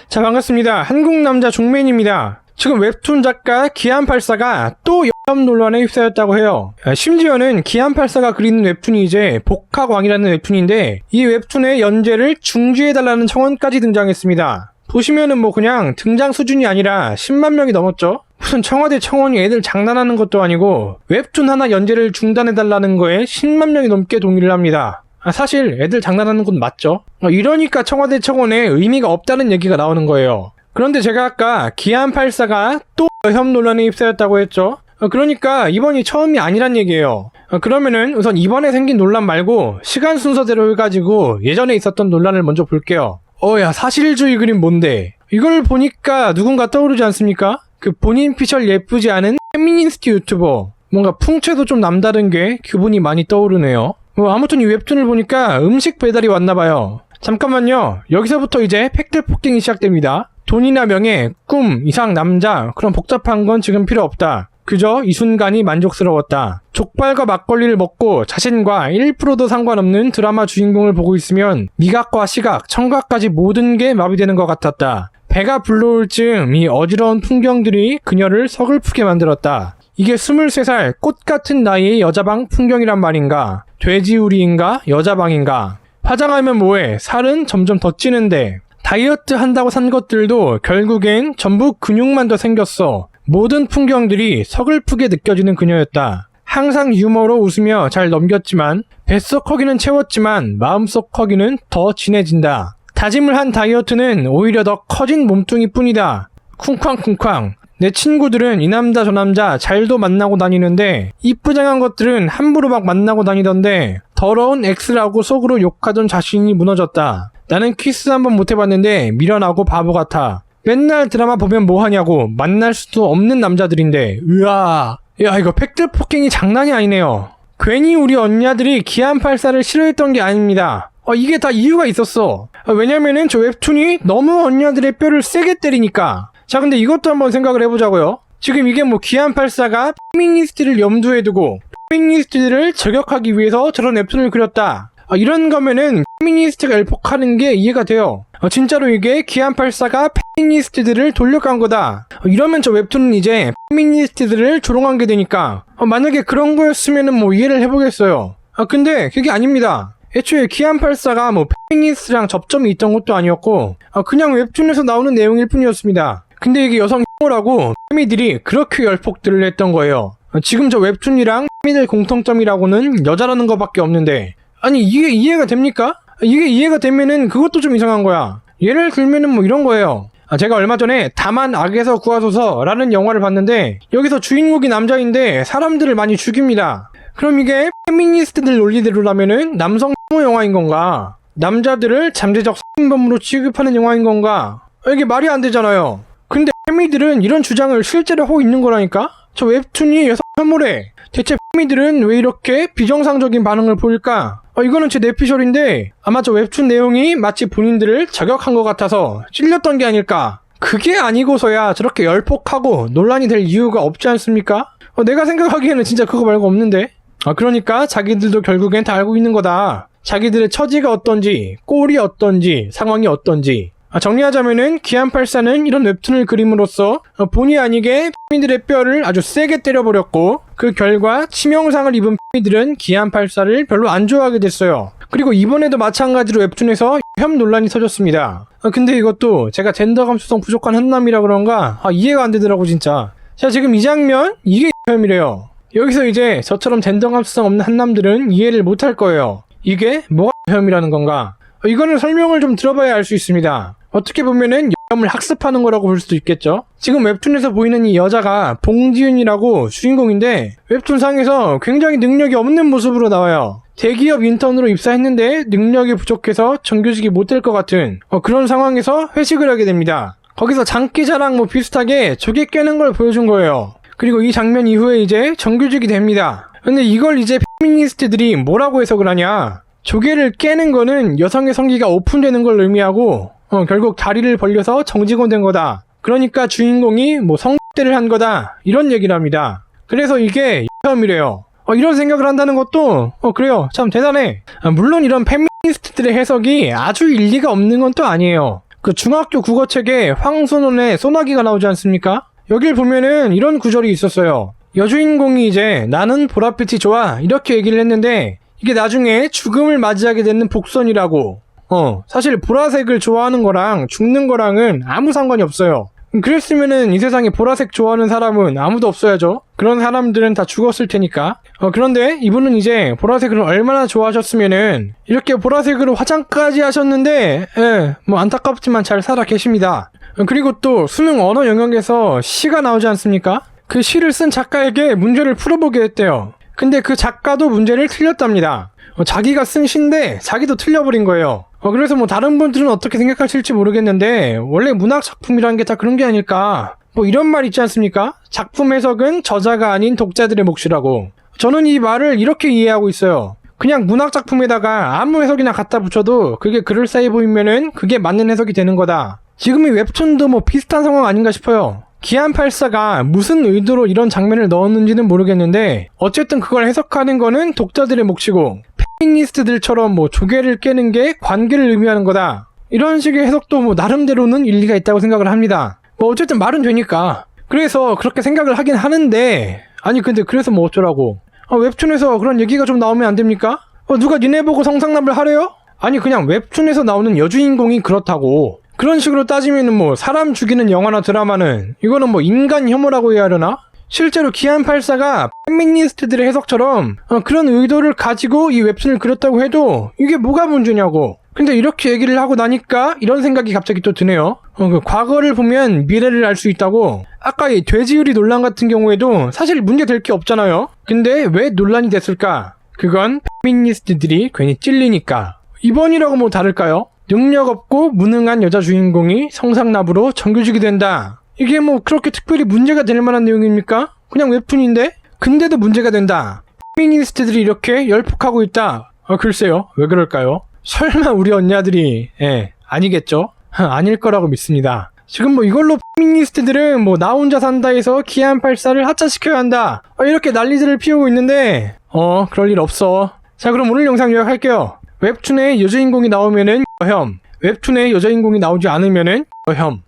자, 반갑습니다. 한국남자 종맨입니다. 지금 웹툰 작가 기안84가 또 여혐 논란에 휩싸였다고 해요. 심지어는 기안84가 그리는 웹툰이 이제 복학왕이라는 웹툰인데 이 웹툰의 연재를 중지해달라는 청원까지 등장했습니다. 보시면은 뭐 그냥 등장 수준이 아니라 10만 명이 넘었죠. 무슨 청와대 청원이 애들 장난하는 것도 아니고 웹툰 하나 연재를 중단해달라는 거에 10만 명이 넘게 동의를 합니다. 사실 애들 장난하는 건 맞죠. 이러니까 청와대 청원에 의미가 없다는 얘기가 나오는 거예요. 그런데 제가 아까 기안84가 또 여혐 논란에 휩싸였다고 했죠. 그러니까 이번이 처음이 아니란 얘기예요. 그러면은 우선 이번에 생긴 논란 말고 시간 순서대로 해가지고 예전에 있었던 논란을 먼저 볼게요. 야, 사실주의 그림 뭔데? 이걸 보니까 누군가 떠오르지 않습니까? 그 본인 피셜 예쁘지 않은 페미니스트 유튜버. 뭔가 풍채도 좀 남다른 게 그분이 많이 떠오르네요. 아무튼 이 웹툰을 보니까 음식 배달이 왔나봐요. 잠깐만요. 여기서부터 이제 팩트 폭행이 시작됩니다. 돈이나 명예, 꿈, 이상, 남자, 그런 복잡한 건 지금 필요 없다. 그저 이 순간이 만족스러웠다. 족발과 막걸리를 먹고 자신과 1%도 상관없는 드라마 주인공을 보고 있으면 미각과 시각, 청각까지 모든 게 마비되는 것 같았다. 배가 불러올 즈음 이 어지러운 풍경들이 그녀를 서글프게 만들었다. 이게 23살 꽃 같은 나이의 여자방 풍경이란 말인가? 돼지우리인가? 여자방인가? 화장하면 뭐해? 살은 점점 더 찌는데. 다이어트 한다고 산 것들도 결국엔 전부 근육만 더 생겼어. 모든 풍경들이 서글프게 느껴지는 그녀였다. 항상 유머로 웃으며 잘 넘겼지만 뱃속 허기는 채웠지만 마음속 허기는 더 진해진다. 다짐을 한 다이어트는 오히려 더 커진 몸뚱이 뿐이다. 쿵쾅쿵쾅. 내 친구들은 이 남자 저 남자 잘도 만나고 다니는데 이쁘장한 것들은 함부로 막 만나고 다니던데 더러운 X라고 속으로 욕하던 자신이 무너졌다. 나는 키스 한번 못 해봤는데 미련하고 바보 같아. 맨날 드라마 보면 뭐하냐고. 만날 수도 없는 남자들인데. 으아. 야, 이거 팩트 폭행이 장난이 아니네요. 괜히 우리 언니들이 기안84를 싫어했던 게 아닙니다. 이게 다 이유가 있었어. 왜냐면은 저 웹툰이 너무 언니들의 뼈를 세게 때리니까. 자, 근데 이것도 한번 생각을 해보자고요. 지금 이게 뭐 기안84가 페미니스트를 염두에 두고 페미니스트들을 저격하기 위해서 저런 웹툰을 그렸다. 이런 거면은 페미니스트가 열폭하는 게 이해가 돼요. 진짜로 이게 기안84가 페미니스트들을 돌려간 거다. 이러면 저 웹툰은 이제 페미니스트들을 조롱한 게 되니까 만약에 그런 거였으면은 뭐 이해를 해보겠어요. 근데 그게 아닙니다. 애초에 기안84가 뭐 페미니스트랑 접점이 있던 것도 아니었고 그냥 웹툰에서 나오는 내용일 뿐이었습니다. 근데 이게 여성 혐오라고 페미들이 그렇게 열폭들을 했던 거예요. 지금 저 웹툰이랑 페미들 공통점이라고는 여자라는 거밖에 없는데 아니 이게 이해가 됩니까? 이게 이해가 되면은 그것도 좀 이상한 거야. 예를 들면은 뭐 이런 거예요. 제가 얼마 전에 다만 악에서 구하소서라는 영화를 봤는데 여기서 주인공이 남자인데 사람들을 많이 죽입니다. 그럼 이게 페미니스트들 논리대로라면은 남성 혐오 영화인 건가? 남자들을 잠재적 살인범으로 취급하는 영화인 건가? 이게 말이 안 되잖아요. 근데 페미들은 이런 주장을 실제로 하고 있는 거라니까? 저 웹툰이 여성 혐오래. 대체 페미들은 왜 이렇게 비정상적인 반응을 보일까? 이거는 제 내피셜인데 아마 저 웹툰 내용이 마치 본인들을 저격한 것 같아서 찔렸던 게 아닐까? 그게 아니고서야 저렇게 열폭하고 논란이 될 이유가 없지 않습니까? 내가 생각하기에는 진짜 그거 말고 없는데? 그러니까 자기들도 결국엔 다 알고 있는 거다. 자기들의 처지가 어떤지, 꼴이 어떤지, 상황이 어떤지. 정리하자면은 기안84는 이런 웹툰을 그림으로써 본의 아니게 페미들의 뼈를 아주 세게 때려버렸고 그 결과 치명상을 입은 페미들은 기안84를 별로 안 좋아하게 됐어요. 그리고 이번에도 마찬가지로 웹툰에서 혐 논란이 터졌습니다. 근데 이것도 제가 젠더 감수성 부족한 한남이라 그런가 이해가 안 되더라고 진짜. 자, 지금 이 장면 이게 혐이래요. 여기서 이제 저처럼 젠더 감수성 없는 한남들은 이해를 못할 거예요. 이게 뭐가 혐이라는 건가? 이거는 설명을 좀 들어봐야 알 수 있습니다. 어떻게 보면은 여혐을 학습하는 거라고 볼 수도 있겠죠. 지금 웹툰에서 보이는 이 여자가 봉지윤이라고 주인공인데 웹툰상에서 굉장히 능력이 없는 모습으로 나와요. 대기업 인턴으로 입사했는데 능력이 부족해서 정규직이 못 될 것 같은 그런 상황에서 회식을 하게 됩니다. 거기서 장기자랑 뭐 비슷하게 조개 깨는 걸 보여준 거예요. 그리고 이 장면 이후에 이제 정규직이 됩니다. 근데 이걸 이제 페미니스트들이 뭐라고 해석을 하냐? 조개를 깨는 거는 여성의 성기가 오픈되는 걸 의미하고 결국 다리를 벌려서 정직원 된 거다. 그러니까 주인공이 뭐 성대를 한 거다. 이런 얘기를 합니다. 그래서 이게 혐이래요. 이런 생각을 한다는 것도 그래요. 참 대단해. 물론 이런 페미니스트들의 해석이 아주 일리가 없는 건 또 아니에요. 그 중학교 국어책에 황선원의 소나기가 나오지 않습니까? 여길 보면은 이런 구절이 있었어요. 여주인공이 이제 나는 보랏빛이 좋아 이렇게 얘기를 했는데 이게 나중에 죽음을 맞이하게 되는 복선이라고. 사실 보라색을 좋아하는 거랑 죽는 거랑은 아무 상관이 없어요. 그랬으면은 이 세상에 보라색 좋아하는 사람은 아무도 없어야죠. 그런 사람들은 다 죽었을 테니까. 그런데 이분은 이제 보라색을 얼마나 좋아하셨으면은 이렇게 보라색으로 화장까지 하셨는데 뭐 안타깝지만 잘 살아 계십니다. 그리고 또 수능 언어 영역에서 시가 나오지 않습니까? 그 시를 쓴 작가에게 문제를 풀어보게 했대요. 근데 그 작가도 문제를 틀렸답니다. 자기가 쓴 시인데 자기도 틀려버린 거예요. 그래서 뭐 다른 분들은 어떻게 생각하실지 모르겠는데 원래 문학 작품이란 게 다 그런 게 아닐까. 뭐 이런 말 있지 않습니까? 작품 해석은 저자가 아닌 독자들의 몫이라고. 저는 이 말을 이렇게 이해하고 있어요. 그냥 문학 작품에다가 아무 해석이나 갖다 붙여도 그게 그럴싸해 보이면은 그게 맞는 해석이 되는 거다. 지금 이 웹툰도 뭐 비슷한 상황 아닌가 싶어요. 기안84가 무슨 의도로 이런 장면을 넣었는지는 모르겠는데 어쨌든 그걸 해석하는 거는 독자들의 몫이고 페미니스트들처럼 뭐 조개를 깨는 게 관계를 의미하는 거다. 이런 식의 해석도 뭐 나름대로는 일리가 있다고 생각을 합니다. 뭐 어쨌든 말은 되니까. 그래서 그렇게 생각을 하긴 하는데 아니 근데 그래서 뭐 어쩌라고. 웹툰에서 그런 얘기가 좀 나오면 안 됩니까? 누가 니네 보고 성상납을 하래요? 아니 그냥 웹툰에서 나오는 여주인공이 그렇다고. 그런 식으로 따지면은 뭐 사람 죽이는 영화나 드라마는 이거는 뭐 인간 혐오라고 해야 하려나? 실제로 기안84가 페미니스트들의 해석처럼 그런 의도를 가지고 이 웹툰을 그렸다고 해도 이게 뭐가 문제냐고. 근데 이렇게 얘기를 하고 나니까 이런 생각이 갑자기 또 드네요. 그 과거를 보면 미래를 알 수 있다고. 아까 이 돼지우리 논란 같은 경우에도 사실 문제 될 게 없잖아요. 근데 왜 논란이 됐을까? 그건 페미니스트들이 괜히 찔리니까. 이번이라고 뭐 다를까요? 능력 없고 무능한 여자 주인공이 성상납으로 정규직이 된다. 이게 뭐 그렇게 특별히 문제가 될 만한 내용입니까? 그냥 웹툰인데? 근데도 문제가 된다. 페미니스트들이 이렇게 열폭하고 있다. 글쎄요. 왜 그럴까요? 설마 우리 언니들이 아니겠죠? 아닐 거라고 믿습니다. 지금 뭐 이걸로 페미니스트들은 뭐 나 혼자 산다에서 기안84를 하차시켜야 한다. 이렇게 난리들을 피우고 있는데 그럴 일 없어. 자 그럼 오늘 영상 요약할게요. 웹툰에 여주인공이 나오면은 혐, 웹툰에 여자인공이 나오지 않으면은 혐.